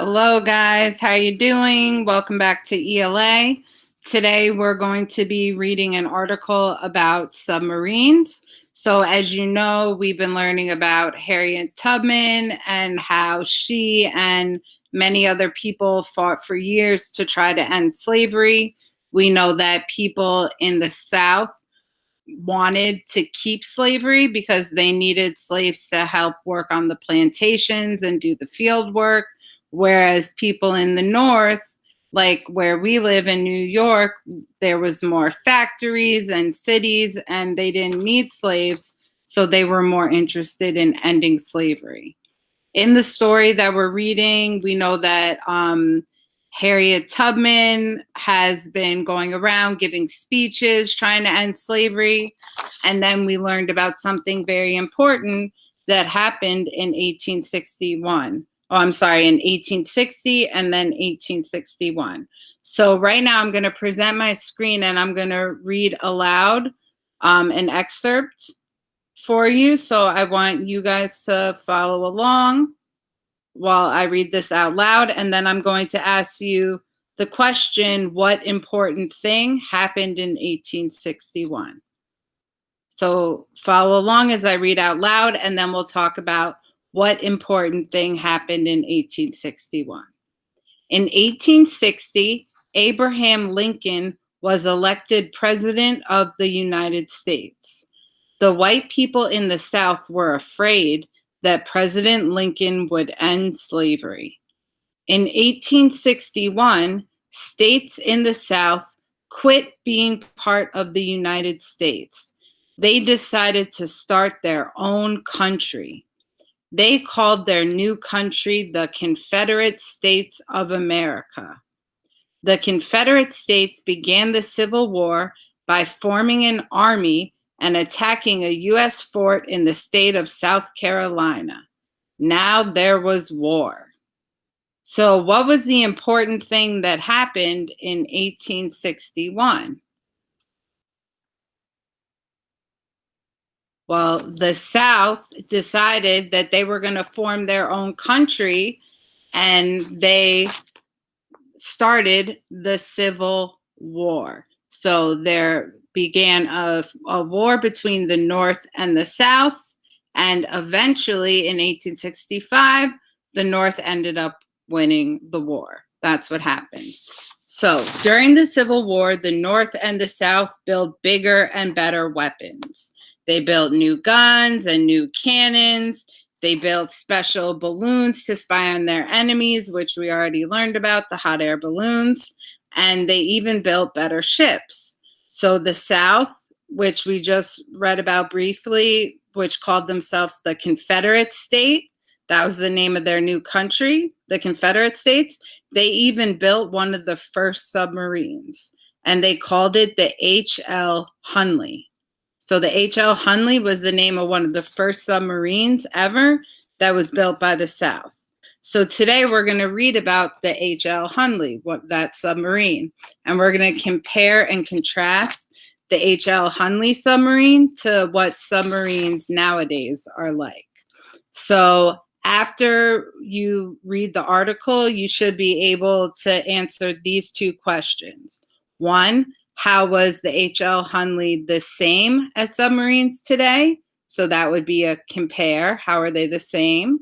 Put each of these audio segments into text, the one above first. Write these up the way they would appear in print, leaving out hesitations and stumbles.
Hello guys, how you doing? Welcome back to ELA. Today we're going to be reading an article about submarines. So as you know, we've been learning about Harriet Tubman and how she and many other people fought for years to try to end slavery. We know that people in the South wanted to keep slavery because they needed slaves to help work on the plantations and do the field work. Whereas people in the North, like where we live in New York, there was more factories and cities and they didn't need slaves. So they were more interested in ending slavery. In the story that we're reading, we know that Harriet Tubman has been going around giving speeches trying to end slavery. And then we learned about something very important that happened in 1861. Oh, I'm sorry, in 1860 and then 1861. So right now I'm going to present my screen and I'm going to read aloud an excerpt for you. So I want you guys to follow along while I read this out loud, and then I'm going to ask you the question, what important thing happened in 1861? So follow along as I read out loud, and then we'll talk about what important thing happened in 1861. In 1860, Abraham Lincoln was elected President of the United States. The white people in the South were afraid that President Lincoln would end slavery. In 1861, states in the South quit being part of the United States. They decided to start their own country. They called their new country the Confederate States of America. The Confederate States began the Civil War by forming an army and attacking a U.S. fort in the state of South Carolina. Now there was war. So what was the important thing that happened in 1861? Well, the South decided that they were going to form their own country, and they started the Civil War. So there began a war between the North and the South, and eventually in 1865, the North ended up winning the war. That's what happened. So during the Civil War, the North and the South built bigger and better weapons. They built new guns and new cannons. They built special balloons to spy on their enemies, which we already learned about, the hot air balloons. And they even built better ships. So the South, which we just read about briefly, which called themselves the Confederate State, that was the name of their new country, the Confederate States. They even built one of the first submarines, and they called it the H.L. Hunley. So the H.L. Hunley was the name of one of the first submarines ever that was built by the South. So today we're going to read about the H.L. Hunley, that submarine, and we're going to compare and contrast the H.L. Hunley submarine to what submarines nowadays are like. So after you read the article, you should be able to answer these two questions. One, how was the H.L. Hunley the same as submarines today? So that would be a compare. How are they the same?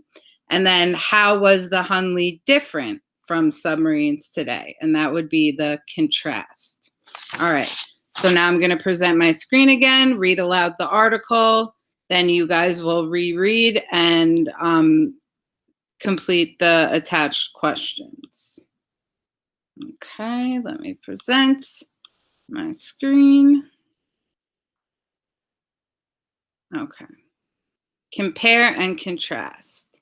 And then how was the Hunley different from submarines today? And that would be the contrast. All right. So now I'm going to present my screen again, read aloud the article. Then you guys will reread and complete the attached questions. Okay, let me present my screen. Okay. Compare and contrast.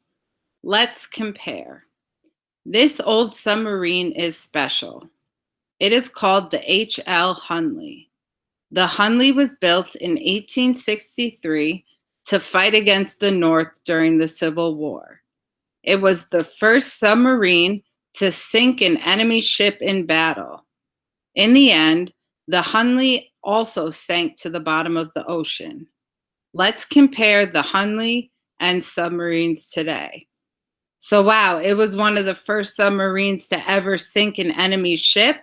Let's compare. This old submarine is special. It is called the H.L. Hunley. The Hunley was built in 1863 to fight against the North during the Civil War. It was the first submarine to sink an enemy ship in battle. In the end, the Hunley also sank to the bottom of the ocean. Let's compare the Hunley and submarines today. So, wow, it was one of the first submarines to ever sink an enemy ship.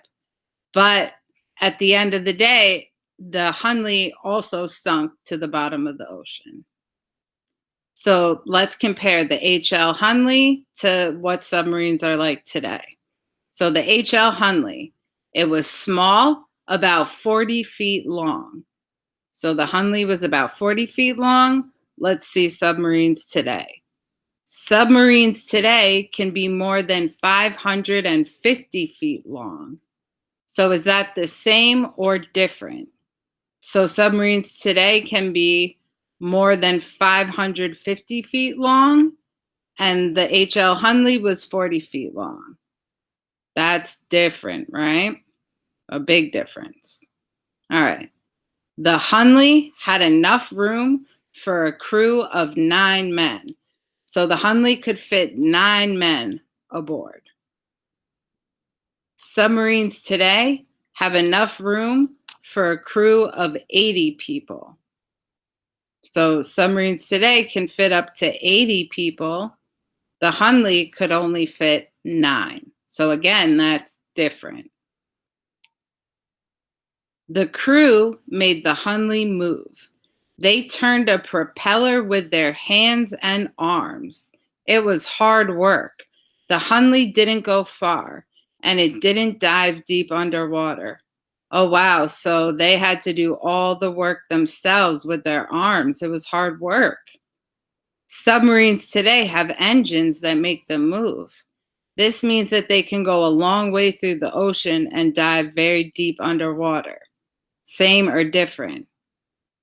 But at the end of the day, the Hunley also sunk to the bottom of the ocean. So let's compare the HL Hunley to what submarines are like today. So the HL Hunley, it was small, about 40 feet long. So the Hunley was about 40 feet long. Let's see submarines today. Submarines today can be more than 550 feet long. So is that the same or different? So submarines today can be more than 550 feet long, and the HL Hunley was 40 feet long. That's different, right? A big difference. All right. The Hunley had enough room for a crew of 9 men. So the Hunley could fit 9 men aboard. Submarines today have enough room for a crew of 80 people. So submarines today can fit up to 80 people. The Hunley could only fit 9. So again, that's different. The crew made the Hunley move. They turned a propeller with their hands and arms. It was hard work. The Hunley didn't go far, and it didn't dive deep underwater. Oh, wow. So they had to do all the work themselves with their arms. It was hard work. Submarines today have engines that make them move. This means that they can go a long way through the ocean and dive very deep underwater. Same or different?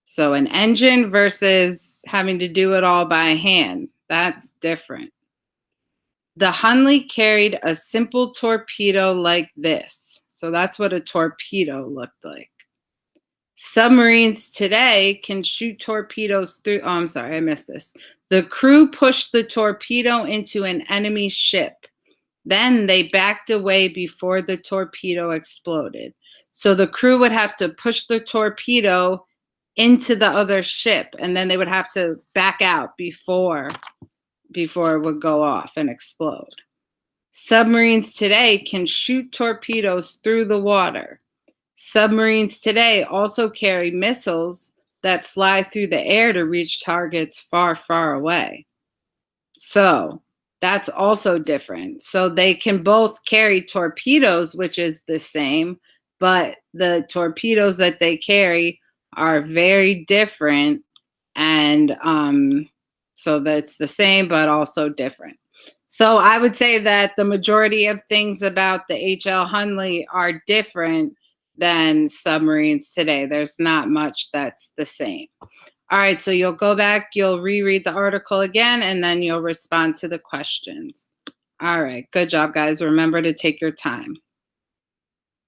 So an engine versus having to do it all by hand. That's different. The Hunley carried a simple torpedo like this. So that's what a torpedo looked like. Submarines today can shoot torpedoes through. Oh, I'm sorry, I missed this. The crew pushed the torpedo into an enemy ship. Then they backed away before the torpedo exploded. So the crew would have to push the torpedo into the other ship, and then they would have to back out before it would go off and explode. Submarines today can shoot torpedoes through the water. Submarines today also carry missiles that fly through the air to reach targets far, far away. So that's also different. So they can both carry torpedoes, which is the same, but the torpedoes that they carry are very different. And so that's the same, but also different. So I would say that the majority of things about the HL Hunley are different than submarines today. There's not much that's the same. All right, so you'll go back, you'll reread the article again, and then you'll respond to the questions. All right, good job, guys. Remember to take your time.